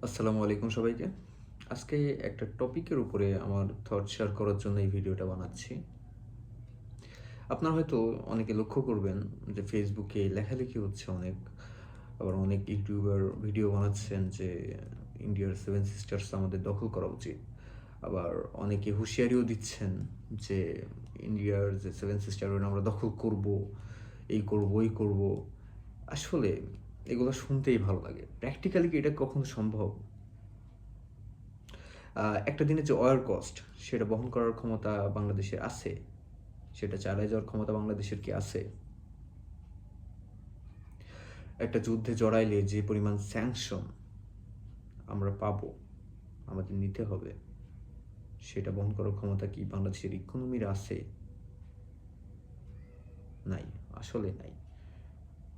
আসসালামু আলাইকুম সবাইকে। আজকে একটা টপিকের উপরে আমার থট শেয়ার করার জন্য এই ভিডিওটা বানাচ্ছি। আপনারা হয়তো অনেকে লক্ষ্য করবেন যে ফেসবুকে লেখালেখি হচ্ছে অনেক। আবার অনেক ইউটিউবার ভিডিও বানাচ্ছেন যে ইন্ডিয়ার সেভেন সিস্টার্স আমাদের দখল করা উচিত। আবার অনেকে হুঁশিয়ারিও দিচ্ছেন যে ইন্ডিয়ার যে সেভেন সিস্টার আমরা দখল করব, এই করব, ওই করব। আসলে এগুলো শুনতেই ভালো লাগে। প্র্যাকটিক্যালি কি এটা কখনো সম্ভব? একটা দিনের যে অয়ার কস্ট সেটা বহন করার ক্ষমতা বাংলাদেশের আছে? সেটা চালায় যাওয়ার ক্ষমতা বাংলাদেশের কি আছে? একটা যুদ্ধে জড়াইলে যে পরিমাণ স্যাংশন আমরা পাবো, আমাদের নিতে হবে, সেটা বহন করার ক্ষমতা কি বাংলাদেশের ইকোনমির আছে? নাই, আসলে নাই।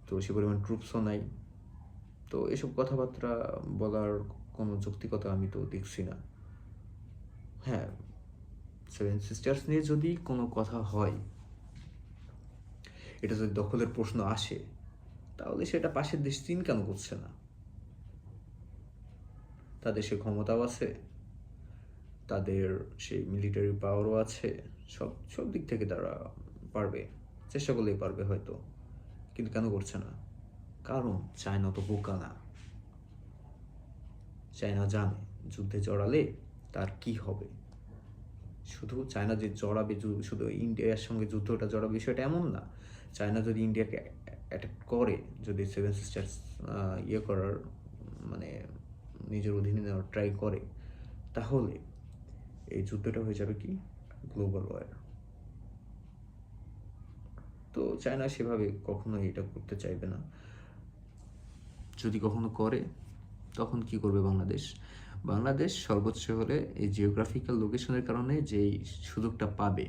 তো সে পরিমাণ ট্রুপসও নাই। তো এসব কথাবার্তা বলার কোনো যৌক্তিকতা আমি তো দেখছি না। হ্যাঁ, সেভেন সিস্টার্স নিয়ে যদি কোনো কথা হয়, এটা যদি দখলের প্রশ্ন আসে, তাহলে সেটা পাশের দেশ চীন কেন করছে না? তাদের সে ক্ষমতাও আছে, তাদের সেই মিলিটারি পাওয়ারও আছে, সব সব দিক থেকে তারা পারবে, চেষ্টা করলেই পারবে হয়তো। কিন্তু কেন করছে না? কারণ চায়না তো বোকা না। চায়না জানে যুদ্ধে জড়ালে তার কি হবে। শুধু চায়না যে জড়াবে, শুধু ইন্ডিয়ার সঙ্গে যুদ্ধটা জড়াবে বিষয়টা এমন না। চায়না যদি ইন্ডিয়াকে অ্যাটাক করে, যদি সেভেন সিস্টার্স ইয়ে করার মানে নিজের অধীনে নেওয়ার ট্রাই করে, তাহলে এই যুদ্ধটা হয়ে যাবে কি গ্লোবাল ওয়ার। তো চায়না সেভাবে কখনোই এটা করতে চাইবে না। যদি কখনো করে, তখন কি করবে বাংলাদেশ? বাংলাদেশ সর্বোচ্চ হলে এই জিওগ্রাফিক্যাল লোকেশনের কারণে যেই সুযোগটা পাবে,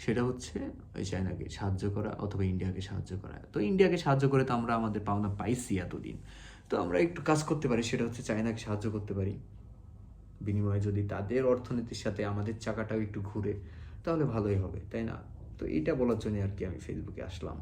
সেটা হচ্ছে ওই চায়নাকে সাহায্য করা অথবা ইন্ডিয়াকে সাহায্য করা। তো ইন্ডিয়াকে সাহায্য করে তো আমরা আমাদের পাওনা পাইছি এতদিন। তো আমরা একটু কাজ করতে পারি, সেটা হচ্ছে চায়নাকে সাহায্য করতে পারি। বিনিময়ে যদি তাদের অর্থনীতির সাথে আমাদের চাকাটাও একটু ঘুরে, তাহলে ভালোই হবে, তাই না? তো এইটা বলার জন্য আর কি আমি ফেসবুকে আসলাম।